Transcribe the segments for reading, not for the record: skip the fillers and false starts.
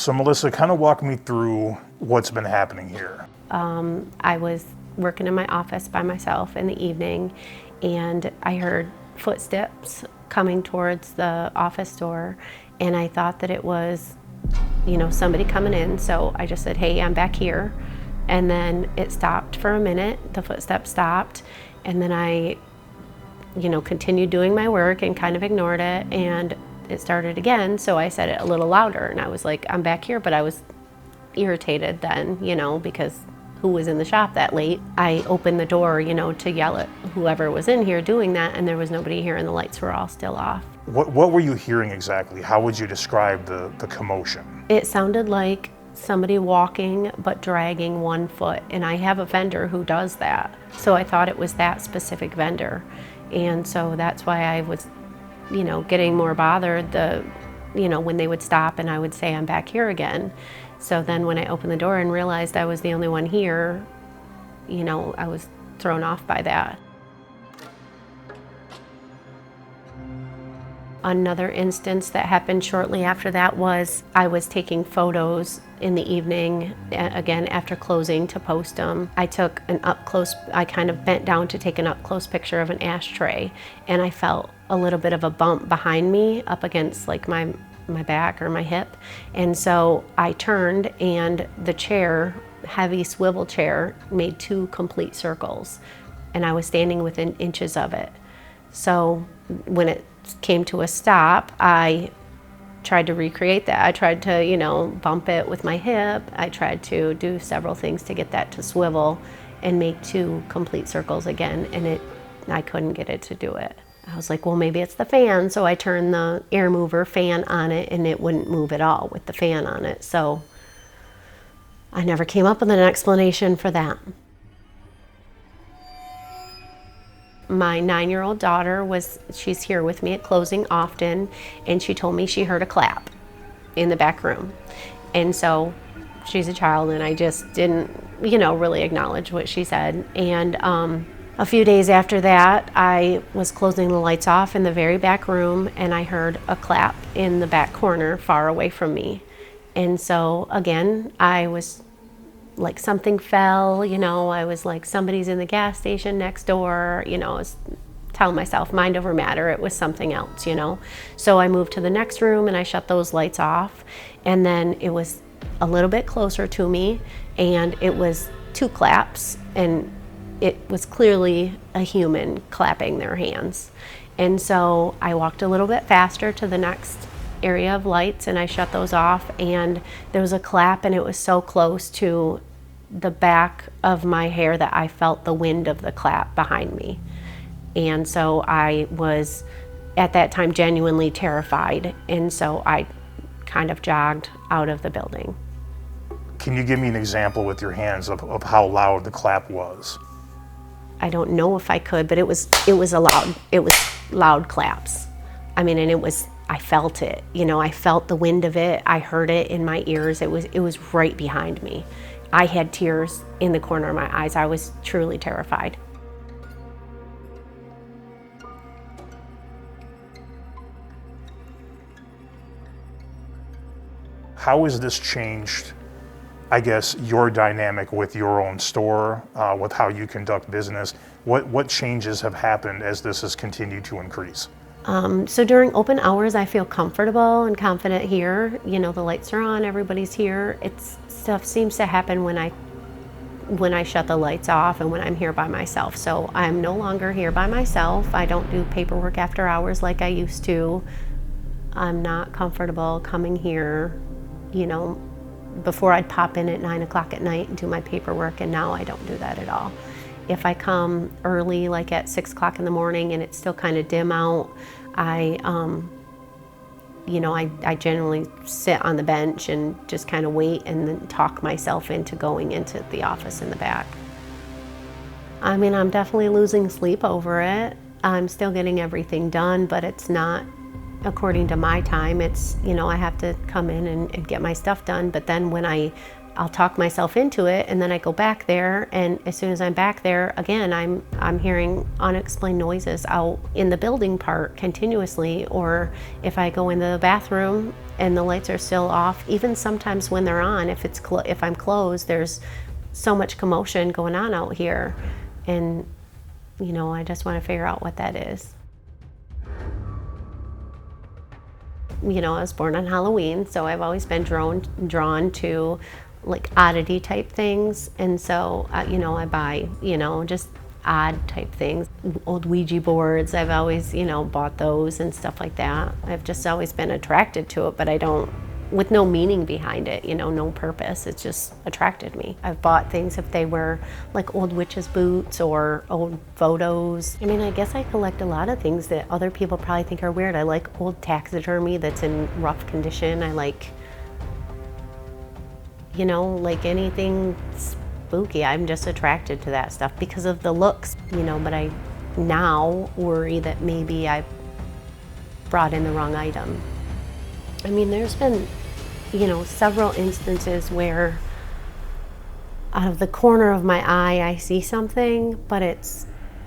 So Melissa, kind of walk me through what's been happening here. I was working in my office by myself in the evening, and I heard footsteps coming towards the office door, and I thought that it was, somebody coming in. So I just said, "Hey, I'm back here." And then it stopped for a minute. The footsteps stopped, and then I, continued doing my work and kind of ignored it, and it started again. So I said it a little louder, and I was like, "I'm back here," but I was irritated then, because who was in the shop that late? I opened the door, to yell at whoever was in here doing that, and there was nobody here, and the lights were all still off. What were you hearing exactly? How would you describe the commotion? It sounded like somebody walking but dragging one foot, and I have a vendor who does that. So I thought it was that specific vendor. And so that's why I was, getting more bothered when they would stop and I would say, "I'm back here again." So then when I opened the door and realized I was the only one here, I was thrown off by that. Another instance that happened shortly after that was I was taking photos in the evening, again after closing, to post them. I took I kind of bent down to take an up-close picture of an ashtray, and I felt a little bit of a bump behind me up against like my back or my hip. And so I turned, and the chair, heavy swivel chair, made 2 complete circles, and I was standing within inches of it. So when it came to a stop, I tried to recreate that. I tried to, bump it with my hip. I tried to do several things to get that to swivel and make 2 complete circles again, and I couldn't get it to do it. I was like, well, maybe it's the fan. So I turned the air mover fan on it, and it wouldn't move at all with the fan on it. So I never came up with an explanation for that. My 9-year-old daughter she's here with me at closing often, and she told me she heard a clap in the back room. And so she's a child, and I just didn't, really acknowledge what she said. And a few days after that, I was closing the lights off in the very back room, and I heard a clap in the back corner far away from me. And so again, I was like, something fell, I was like, somebody's in the gas station next door, I was telling myself, mind over matter, it was something else, So I moved to the next room, and I shut those lights off, and then it was a little bit closer to me, and it was 2 claps, and it was clearly a human clapping their hands. And so I walked a little bit faster to the next area of lights, and I shut those off, and there was a clap, and it was so close to the back of my hair that I felt the wind of the clap behind me. And so I was at that time genuinely terrified, and so I kind of jogged out of the building. Can you give me an example with your hands of how loud the clap was? I don't know if I could, but it was loud claps. I mean, and I felt it, I felt the wind of it. I heard it in my ears. It was right behind me. I had tears in the corner of my eyes. I was truly terrified. How has this changed, I guess, your dynamic with your own store, with how you conduct business? What changes have happened as this has continued to increase? So during open hours, I feel comfortable and confident here. The lights are on, everybody's here. Stuff seems to happen when I shut the lights off and when I'm here by myself. So I'm no longer here by myself. I don't do paperwork after hours like I used to. I'm not comfortable coming here. Before I'd pop in at 9 o'clock at night and do my paperwork, and now I don't do that at all. If I come early, like at 6 o'clock in the morning, and it's still kind of dim out, I generally sit on the bench and just kind of wait and then talk myself into going into the office in the back. I mean, I'm definitely losing sleep over it. I'm still getting everything done, but it's not according to my time. It's, I have to come in and get my stuff done. But then when I I'll talk myself into it, and then I go back there, and as soon as I'm back there again, I'm hearing unexplained noises out in the building part continuously. Or if I go into the bathroom and the lights are still off, even sometimes when they're on, if I'm closed, there's so much commotion going on out here, and I just want to figure out what that is. I was born on Halloween, so I've always been drawn to like oddity type things, and so I buy just odd type things. Old Ouija boards, I've always bought those and stuff like that. I've just always been attracted to it, but I don't, with no meaning behind it, no purpose. It's just attracted me. I've bought things if they were like old witches' boots or old photos. I mean, I guess I collect a lot of things that other people probably think are weird. I like old taxidermy that's in rough condition. I like, like anything spooky. I'm just attracted to that stuff because of the looks, but I now worry that maybe I brought in the wrong item. I mean, there's been several instances where out of the corner of my eye I see something, but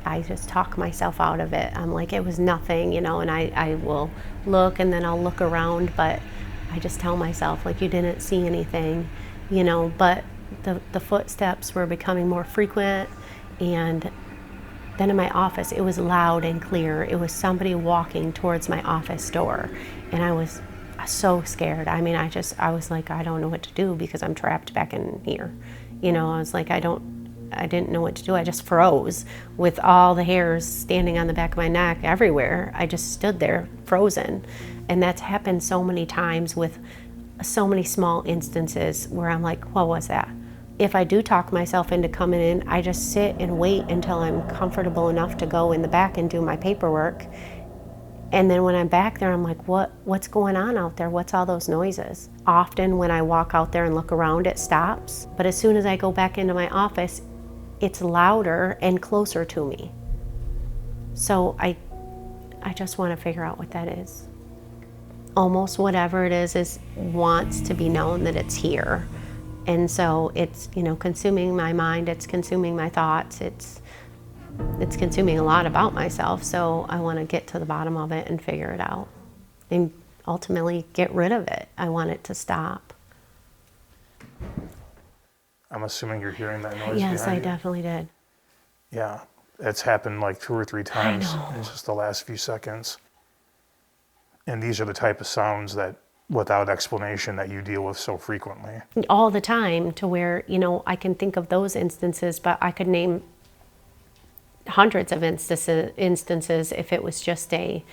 I just talk myself out of it. I'm like, it was nothing, and I will look, and then I'll look around, but I just tell myself, like, you didn't see anything, but the footsteps were becoming more frequent. And then in my office, it was loud and clear. It was somebody walking towards my office door, and I was so scared. I mean, I was like, I don't know what to do because I'm trapped back in here. I was like, I didn't know what to do. I just froze with all the hairs standing on the back of my neck everywhere. I just stood there frozen. And that's happened so many times with so many small instances where I'm like, what was that? If I do talk myself into coming in, I just sit and wait until I'm comfortable enough to go in the back and do my paperwork. And then when I'm back there, I'm like, what's going on out there? What's all those noises? Often when I walk out there and look around, it stops. But as soon as I go back into my office, it's louder and closer to me. So I just want to figure out what that is. Almost whatever it is wants to be known that it's here. And so it's, consuming my mind, it's consuming my thoughts, it's consuming a lot about myself. So I want to get to the bottom of it and figure it out and ultimately get rid of it. I want it to stop. I'm assuming you're hearing that noise. Yes, I you. definitely did. Yeah, it's happened like 2 or 3 times in just the last few seconds. And these are the type of sounds that, without explanation, that you deal with so frequently. All the time, to where, I can think of those instances, but I could name hundreds of instances if it was just a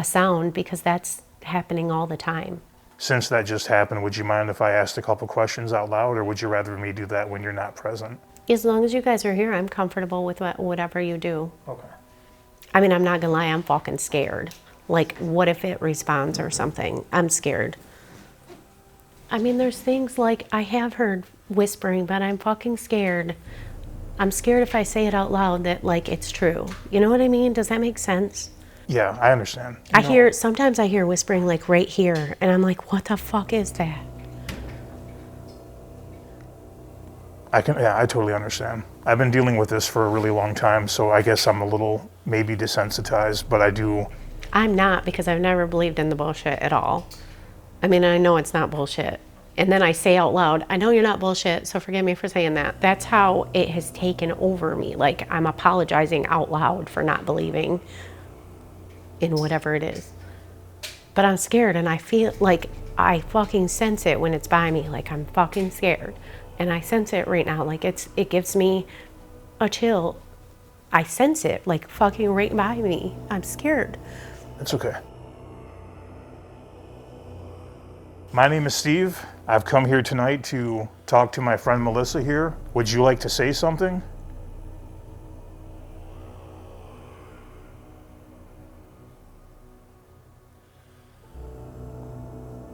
sound, because that's happening all the time. Since that just happened, would you mind if I asked a couple questions out loud, or would you rather me do that when you're not present? As long as you guys are here, I'm comfortable with whatever you do. Okay. I mean, I'm not gonna lie, I'm fucking scared. Like, what if it responds or something? I'm scared. I mean, there's things like I have heard whispering, but I'm fucking scared. I'm scared if I say it out loud that, like, it's true. You know what I mean? Does that make sense? Yeah, I understand. Sometimes I hear whispering, like, right here, and I'm like, what the fuck is that? I totally understand. I've been dealing with this for a really long time, so I guess I'm a little maybe desensitized, but I do. I'm not, because I've never believed in the bullshit at all. I mean, I know it's not bullshit. And then I say out loud, I know you're not bullshit, so forgive me for saying that. That's how it has taken over me. Like, I'm apologizing out loud for not believing in whatever it is. But I'm scared, and I feel like I fucking sense it when it's by me. Like, I'm fucking scared. And I sense it right now. Like, it gives me a chill. I sense it, like, fucking right by me. I'm scared. It's okay. My name is Steve. I've come here tonight to talk to my friend Melissa here. Would you like to say something?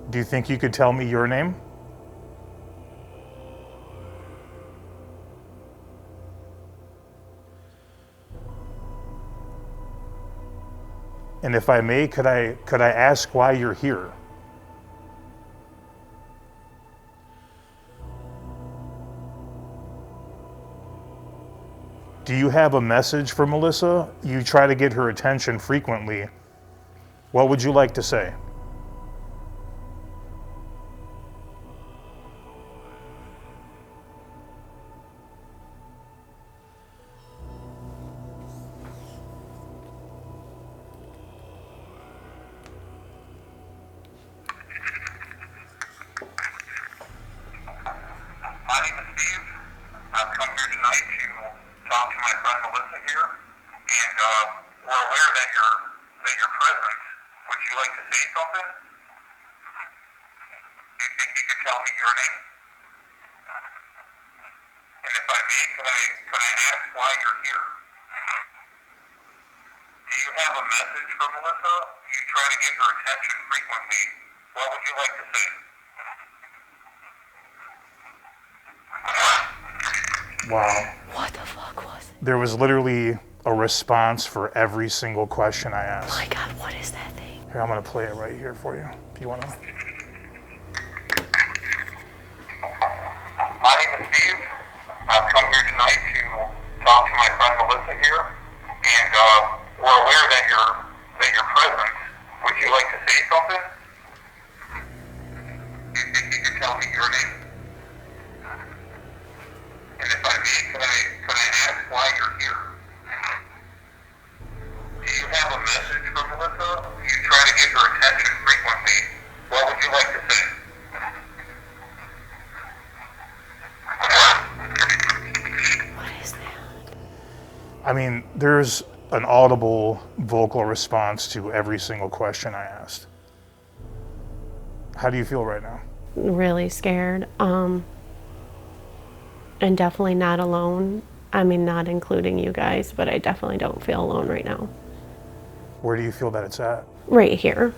Do you think you could tell me your name? And if I may, could I ask why you're here? Do you have a message for Melissa? You try to get her attention frequently. What would you like to say? My name is Steve. I've come here tonight to talk to my friend Melissa here, and we're aware that you're present. Would you like to say something? Do you think you could tell me your name? And if I may, could I ask why you're here? Do you have a message for Melissa? You try to get her attention frequently. What would you like to say? Wow. What the fuck was it? There was literally a response for every single question I asked. Oh my God, what is that thing? Here, I'm gonna play it right here for you. If you wanna. My name is Steve. I've come here tonight to talk to my friend Melissa here, and we're aware that you're present. Would you like to say something? Do you think you could tell me your name? And if I may, could I ask why you're here? Do you have a message for Melissa? You try to get her attention frequently. What would you like to say? What is that? I mean, there's an audible vocal response to every single question I asked. How do you feel right now? Really scared. And definitely not alone. I mean, not including you guys, but I definitely don't feel alone right now. Where do you feel that it's at? Right here.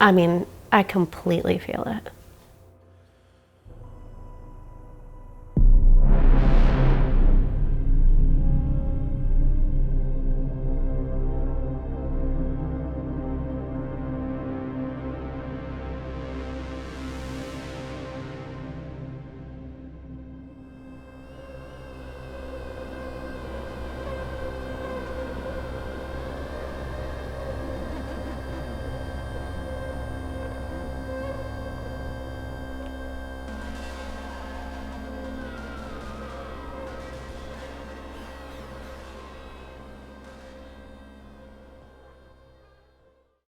I mean, I completely feel it.